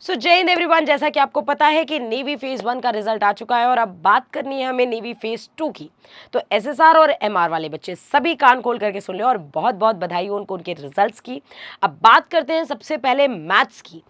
सो जय हिंद एवरीवन। जैसा कि आपको पता है कि नेवी फेज 1 का रिजल्ट आ चुका है और अब बात करनी है हमें नेवी फेज 2 की। तो एसएसआर और एमआर वाले बच्चे सभी कान खोल करके सुन ले और बहुत बहुत बधाई हो उनको उनके रिजल्ट्स की। अब बात करते हैं सबसे पहले मैथ्स की,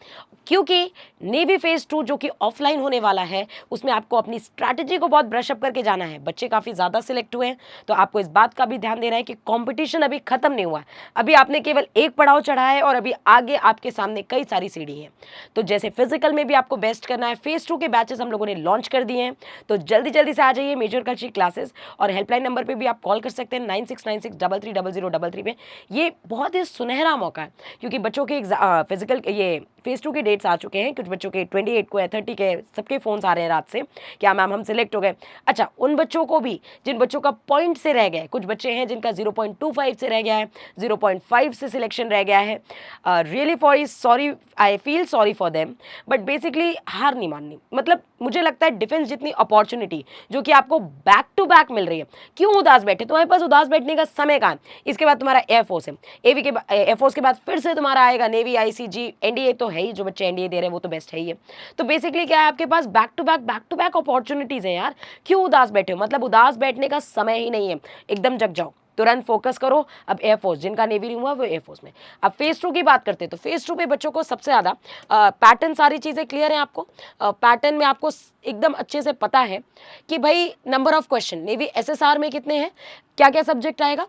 क्योंकि नेवी फेज 2 जो कि ऑफलाइन होने वाला है उसमें आपको अपनी स्ट्रैटेजी को बहुत ब्रशअप करके जाना है। बच्चे काफ़ी ज़्यादा सिलेक्ट हुए हैं, तो आपको इस बात का भी ध्यान देना है कि कंपटीशन अभी खत्म नहीं हुआ है। अभी आपने केवल एक पड़ाव चढ़ा है और अभी आगे आपके सामने कई सारी सीढ़ी हैं। तो जैसे फिजिकल में भी आपको बेस्ट करना है, फेज 2 के बैचेस हम लोगों ने लॉन्च कर दिए हैं, तो जल्दी जल्दी से आ जाइए मेजर कल्चर क्लासेस। और हेल्पलाइन नंबर पे भी आप कॉल कर सकते हैं 9696330033 पे। ये बहुत ही सुनहरा मौका है, क्योंकि बच्चों के फिजिकल ये फेज 2 के डेट्स आ चुके हैं। कुछ बच्चों के 28 को या 30 के सबके फ़ोन्स आ रहे हैं रात से, क्या मैम हम सिलेक्ट हो गए। अच्छा, उन बच्चों को भी जिन बच्चों का पॉइंट से रह गया, कुछ बच्चे हैं जिनका 0.25 से रह गया है, 0.5 से सिलेक्शन रह गया है, really for sorry, I feel sorry for them. But basically हार नहीं माननी। मतलब मुझे लगता है डिफेंस जितनी अपॉर्चुनिटी जो कि आपको बैक टू बैक मिल रही है, क्यों उदास बैठे। तुम्हारे पास उदास बैठने का समय कहाँ है। इसके बाद तुम्हारा एयरफोर्स है, एयरफोर्स के बाद फिर से तुम्हारा आएगा नेवी, आईसीजी, एनडीए तो है ही, जो बच्चे एनडीए दे रहे हैं वो तो बेस्ट है ही है। तो बेसिकली क्या है, आपके पास बैक टू बैक अपॉर्चुनिटीज है यार। क्यों उदास बैठे हो, मतलब उदास बैठने का समय ही नहीं है। एकदम जग जाओ, तुरंत फोकस करो। अब एयरफोर्स, जिनका नेवी नहीं हुआ वो एयरफोर्स में। अब फेज 2 की बात करते हैं, तो फेज 2 पे बच्चों को सबसे ज़्यादा पैटर्न, सारी चीज़ें क्लियर हैं आपको। पैटर्न में आपको एकदम अच्छे से पता है कि भाई number of question navy SSR में कितने हैं, क्या क्या सब्जेक्ट आएगा।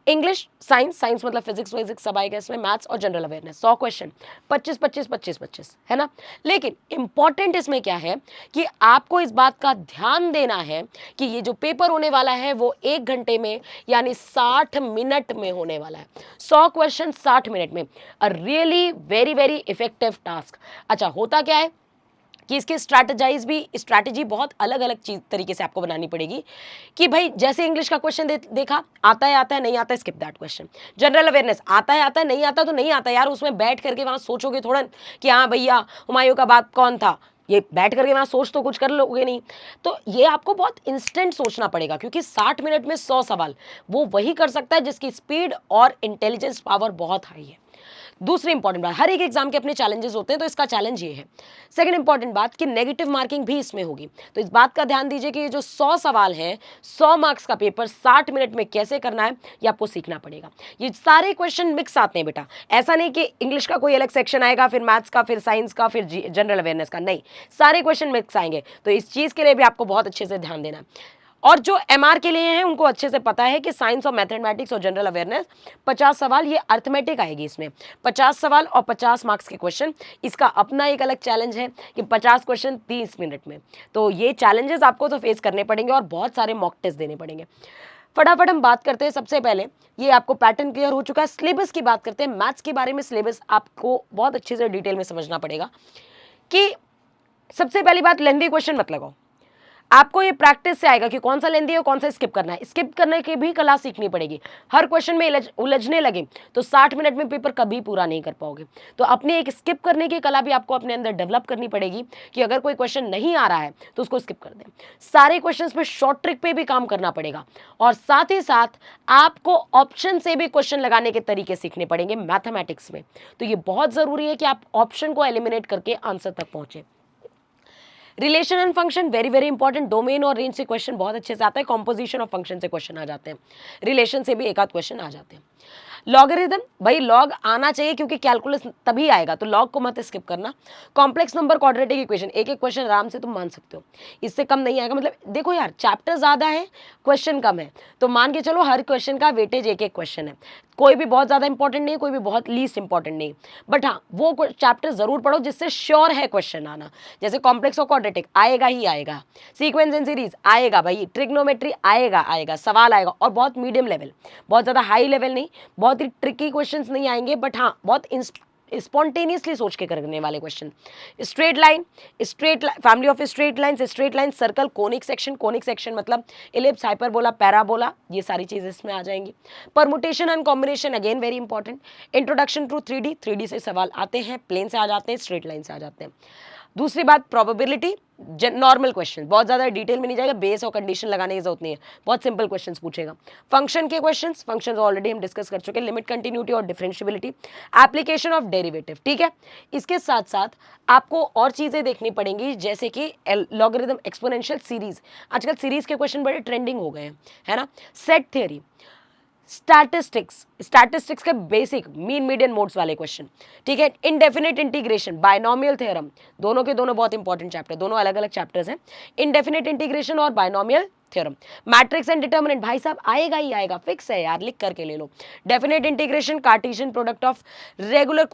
इंग्लिश, साइंस मतलब फिजिक्स सब आएगा इसमें, मैथ्स और जनरल अवेयरनेस 100 क्वेश्चन, 25 है ना। लेकिन इंपॉर्टेंट इसमें क्या है कि आपको इस बात का ध्यान देना है कि ये जो पेपर होने वाला है वो 1 घंटे में यानी 60 मिनट में होने वाला है। 100 क्वेश्चन 60 मिनट में, a really very very effective task. अच्छा, होता क्या है कि इसकी स्ट्रैटेजी बहुत अलग अलग चीज तरीके से आपको बनानी पड़ेगी। कि भाई जैसे इंग्लिश का क्वेश्चन देखा, आता है नहीं आता, skip that question. General awareness, आता है नहीं आता तो नहीं आता यार, उसमें बैठ करके वहां सोचोगे थोड़ा कि हाँ भैया हुमायूं का बाप कौन था, ये बैठ करके वहां सोच तो कुछ कर लोगे नहीं। तो ये आपको बहुत इंस्टेंट सोचना पड़ेगा, क्योंकि 60 मिनट में 100 सवाल वो वही कर सकता है जिसकी स्पीड और इंटेलिजेंस पावर बहुत हाई है। दूसरी इंपॉर्टेंट बात, हर एक एग्जाम के अपने चैलेंजेस होते हैं, तो इसका चैलेंज ये है। सेकंड इंपॉर्टेंट बात कि नेगेटिव मार्किंग भी इसमें होगी, तो इस बात का ध्यान दीजिए कि ये जो 100 सवाल हैं, 100 मार्क्स का पेपर 60 मिनट में कैसे करना है ये आपको सीखना पड़ेगा। ये सारे क्वेश्चन मिक्स आते हैं बेटा, ऐसा नहीं कि इंग्लिश का कोई अलग सेक्शन आएगा, फिर मैथ्स का, फिर साइंस का, फिर जनरल अवेयरनेस का, नहीं, सारे क्वेश्चन मिक्स आएंगे। तो इस चीज़ के लिए भी आपको बहुत अच्छे से ध्यान देना है। और जो एमआर के लिए हैं उनको अच्छे से पता है कि साइंस और मैथमेटिक्स और जनरल अवेयरनेस 50 सवाल, ये अर्थमेटिक आएगी इसमें 50 सवाल और 50 मार्क्स के क्वेश्चन। इसका अपना एक अलग चैलेंज है कि 50 क्वेश्चन 30 मिनट में। तो ये चैलेंजेस आपको तो फेस करने पड़ेंगे और बहुत सारे मॉक टेस्ट देने पड़ेंगे। फटाफट हम बात करते हैं। सबसे पहले ये आपको पैटर्न क्लियर हो चुका है। सिलेबस की बात करते हैं। मैथ्स के बारे में सिलेबस आपको बहुत अच्छे से डिटेल में समझना पड़ेगा कि सबसे पहली बात, लेंथी क्वेश्चन मत लगाओ। आपको ये प्रैक्टिस से आएगा कि कौन सा लेंदी है और कौन सा स्किप करना है। स्किप करने की भी कला सीखनी पड़ेगी। हर क्वेश्चन में उलझने लगे तो 60 मिनट में पेपर कभी पूरा नहीं कर पाओगे। तो अपनी एक स्किप करने की कला भी आपको अपने अंदर डेवलप करनी पड़ेगी कि अगर कोई क्वेश्चन नहीं आ रहा है तो उसको स्किप कर दें। सारे क्वेश्चन पे शॉर्ट ट्रिक पे भी काम करना पड़ेगा, और साथ ही साथ आपको ऑप्शन से भी क्वेश्चन लगाने के तरीके सीखने पड़ेंगे मैथमेटिक्स में। तो ये बहुत जरूरी है कि आप ऑप्शन को एलिमिनेट करके आंसर तक पहुंचे। Relation and function very very important. Domain और रेंज से क्वेश्चन बहुत अच्छे से आता है। कॉम्पोजिशन ऑफ फंक्शन से क्वेश्चन आ जाते हैं। रिलेशन से भी एक आध क्वेश्चन आ जाते हैं। लॉगरिथम, भाई लॉग आना चाहिए क्योंकि कैलकुलस तभी आएगा, तो लॉग को मत स्किप करना। कॉम्प्लेक्स नंबर, क्वाड्रेटिक इक्वेशन, एक एक क्वेश्चन आराम से तुम मान सकते हो, इससे कम नहीं आएगा। मतलब देखो यार, चैप्टर ज़्यादा है, क्वेश्चन कम है, तो मान के चलो हर क्वेश्चन का वेटेज एक एक क्वेश्चन है। कोई भी बहुत ज़्यादा इंपॉर्टेंट नहीं, कोई भी बहुत लीस्ट इंपॉर्टेंट नहीं, बट हाँ वो चैप्टर ज़रूर पढ़ो जिससे श्योर है क्वेश्चन आना। जैसे कॉम्प्लेक्स और क्वाड्रेटिक आएगा ही आएगा, सीक्वेंस एंड सीरीज आएगा भाई, ट्रिग्नोमेट्री आएगा, सवाल आएगा, और बहुत मीडियम लेवल, बहुत ज़्यादा हाई लेवल नहीं, बहुत ही ट्रिकी क्वेश्चंस नहीं आएंगे, बट हाँ बहुत स्पॉन्टेनियसली सोच के करने वाले question. Straight line, family of straight line, circle, conic section मतलब इलिप्स, हाइपरबोला, पैराबोला, ये सारी चीज़ें इसमें आ जाएंगी। Permutation and combination again very important. Introduction to 3D से सवाल आते हैं, प्लेन से आ जाते हैं, स्ट्रेट लाइन से आ जाते हैं। दूसरी बात, प्रोबेबिलिटी, नॉर्मल क्वेश्चन, बहुत ज़्यादा डिटेल में नहीं जाएगा, बेस और कंडीशन लगाने की जरूरत नहीं है, बहुत सिंपल क्वेश्चंस पूछेगा। फंक्शन के क्वेश्चंस, फंक्शंस ऑलरेडी हम डिस्कस कर चुके हैं, लिमिट, कंटिन्यूटी और डिफरेंशियबिलिटी, एप्लीकेशन ऑफ डेरिवेटिव, ठीक है। इसके साथ साथ आपको और चीज़ें देखनी पड़ेंगी, जैसे कि लॉगरिथम, एक्सपोनेंशियल, सीरीज, आजकल सीरीज के क्वेश्चन बड़े ट्रेंडिंग हो गए हैं, है ना। सेट थ्योरी, स्टैटिस्टिक्स, स्टैटिस्टिक्स के बेसिक मीन मीडियन मोड्स वाले क्वेश्चन, ठीक है। इनडेफिनेट इंटीग्रेशन, बायनोमियल थ्योरम, दोनों के दोनों बहुत इंपॉर्टेंट चैप्टर, दोनों अलग अलग चैप्टर्स हैं, इनडेफिनेट इंटीग्रेशन और binomial theorem. Matrix and determinant, भाई साहब आएगा ही आएगा, फिक्स है यार, लिख करके ले लो। Definite integration, cartesian product of regular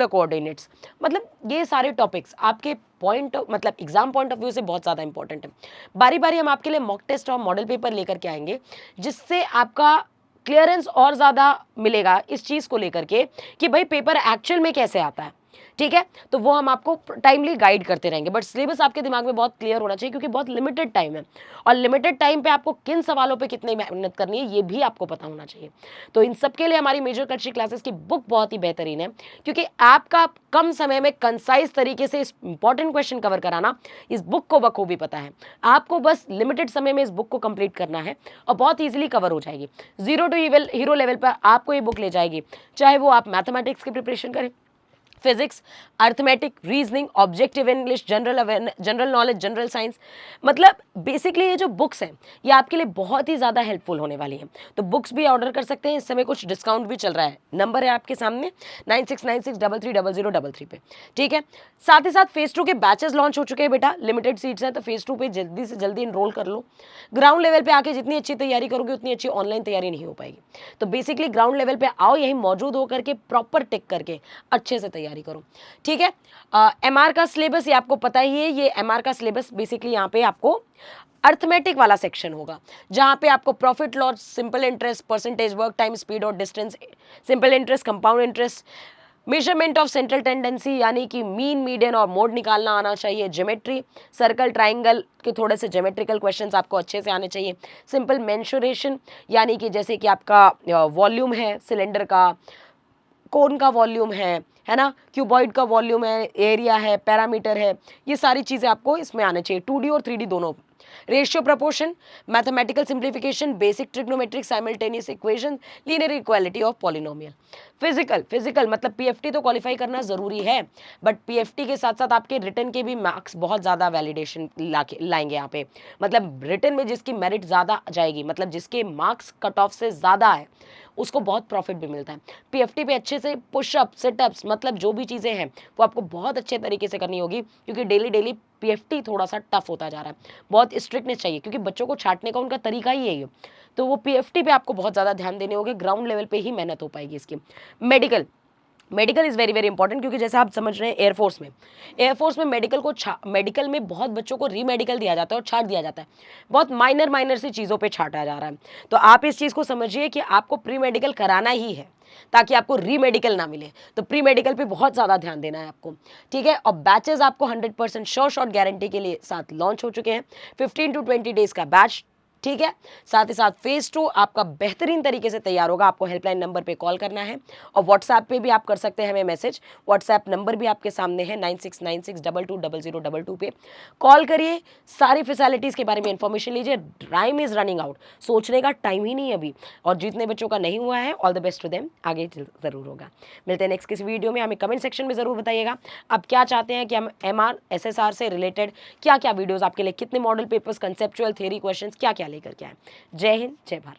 coordinates, मतलब ये सारे टॉपिक्स आपके पॉइंट, मतलब एग्जाम पॉइंट ऑफ व्यू से बहुत ज़्यादा इंपॉर्टेंट है। बारी बारी हम आपके लिए मॉक टेस्ट और मॉडल पेपर लेकर के आएंगे, जिससे आपका क्लियरेंस और ज़्यादा मिलेगा इस चीज़ को लेकर के कि भाई पेपर एक्चुअल में कैसे आता है, ठीक है। तो वो हम आपको टाइमली गाइड करते रहेंगे, बट सिलेबस आपके दिमाग में बहुत क्लियर होना चाहिए, क्योंकि बहुत लिमिटेड टाइम है, और लिमिटेड टाइम पे आपको किन सवालों पे कितनी मेहनत करनी है ये भी आपको पता होना चाहिए। तो इन सब के लिए हमारी मेजर कक्षी क्लासेस की बुक बहुत ही बेहतरीन है, क्योंकि आपका कम समय में कंसाइज तरीके से इस इंपॉर्टेंट क्वेश्चन कवर कराना इस बुक को बखूबी पता है। आपको बस लिमिटेड समय में इस बुक को कंप्लीट करना है और बहुत ईजिली कवर हो जाएगी। 0 टू हीरो लेवल पर आपको ये बुक ले जाएगी, चाहे वो आप मैथमेटिक्स की प्रिपरेशन करें, physics, arithmetic, reasoning, objective English, general knowledge, general science, मतलब बेसिकली ये जो बुक्स हैं ये आपके लिए बहुत ही ज़्यादा हेल्पफुल होने वाली हैं। तो बुक्स भी ऑर्डर कर सकते हैं, इस समय कुछ डिस्काउंट भी चल रहा है, नंबर है आपके सामने 9696330033 पे, ठीक है। साथ ही साथ फेज़ 2 के बैचेस लॉन्च हो चुके हैं बेटा, लिमिटेड सीट्स हैं, तो फेज़ 2 पे जल्दी से जल्दी इनरोल कर लो। ग्राउंड लेवल पे आके जितनी अच्छी तैयारी करोगे उतनी अच्छी ऑनलाइन तैयारी नहीं हो पाएगी। तो बेसिकली ग्राउंड लेवल पे आओ, यहीं मौजूद होकर के प्रॉपर टिक करके अच्छे से तैयारी करो, ठीक है। एमआर का सिलेबस ये आपको पता ही है, ये एमआर का सिलेबस बेसिकली यहाँ पे आपको अर्थमेटिक वाला सेक्शन होगा, जहाँ पे आपको profit loss, simple interest, percentage, work time, speed और distance, simple interest, compound interest, measurement of central tendency यानी कि मीन, मीडियन और मोड निकालना आना चाहिए, ज्योमेट्री, सर्कल, ट्राइंगल के थोड़े से ज्योमेट्रिकल क्वेश्चंस आपको अच्छे से आने चाहिए, सिंपल मेंसुरेशन यानी कि जैसे कि आपका वॉल्यूम है सिलेंडर का, कोन का वॉल्यूम है ना, क्यूबॉइड का वॉल्यूम है, एरिया है, पैरामीटर है, ये सारी चीज़ें आपको इसमें आने चाहिए, 2D और 3D दोनों। Ratio proportion, mathematical simplification, basic trigonometric, simultaneous equation, linear equality of polynomial. Physical मतलब पीएफटी तो क्वालिफाई करना ज़रूरी है, बट पीएफटी के साथ साथ आपके रिटर्न के भी मार्क्स बहुत ज़्यादा वैलिडेशन लाएंगे यहाँ पे, मतलब रिटर्न में जिसकी मेरिट ज़्यादा जाएगी, मतलब जिसके मार्क्स कट ऑफ से ज़्यादा है उसको बहुत प्रॉफिट भी मिलता है। पीएफटी पे अच्छे से पुशअप, सिटअप्स, मतलब जो भी चीज़ें हैं वो आपको बहुत अच्छे तरीके से करनी होगी, क्योंकि डेली पीएफटी थोड़ा सा टफ होता जा रहा है, बहुत स्ट्रिक्टनेस चाहिए, क्योंकि बच्चों को छांटने का उनका तरीका ही यही है। तो वो पीएफटी पे आपको बहुत ज़्यादा ध्यान देने होंगे, ग्राउंड लेवल पे ही मेहनत हो पाएगी इसकी। Medical is very very important, क्योंकि जैसे आप समझ रहे हैं एयरफोर्स में मेडिकल में बहुत बच्चों को रीमेडिकल दिया जाता है और छाट दिया जाता है, बहुत माइनर सी चीज़ों पे छाटा जा रहा है। तो आप इस चीज़ को समझिए कि आपको प्री मेडिकल कराना ही है ताकि आपको रीमेडिकल ना मिले, तो प्री मेडिकल पे बहुत ज़्यादा ध्यान देना है आपको, ठीक है। और बैचेस आपको 100% श्योर शॉट गारंटी के लिए साथ लॉन्च हो चुके हैं, 15 to 20 डेज का बैच, ठीक है। साथ ही साथ फेज़ 2 आपका बेहतरीन तरीके से तैयार होगा। आपको हेल्पलाइन नंबर पे कॉल करना है और व्हाट्सएप पे भी आप कर सकते हैं हमें मैसेज, व्हाट्सएप नंबर भी आपके सामने है 9696220022 पे कॉल करिए, सारी फैसिलिटीज़ के बारे में इंफॉर्मेशन लीजिए। टाइम इज़ रनिंग आउट, सोचने का टाइम ही नहीं अभी, और जितने बच्चों का नहीं हुआ है all the best to them, आगे ज़रूर होगा। मिलते हैं नेक्स्ट किसी वीडियो में, हमें कमेंट सेक्शन में ज़रूर बताइएगा आप क्या चाहते हैं कि हम एमआर एसएसआर से रिलेटेड क्या क्या वीडियोज़ आपके लिए, कितने model papers, conceptual, theory questions क्या क्या लेकर के आए। जय हिंद, जय भारत।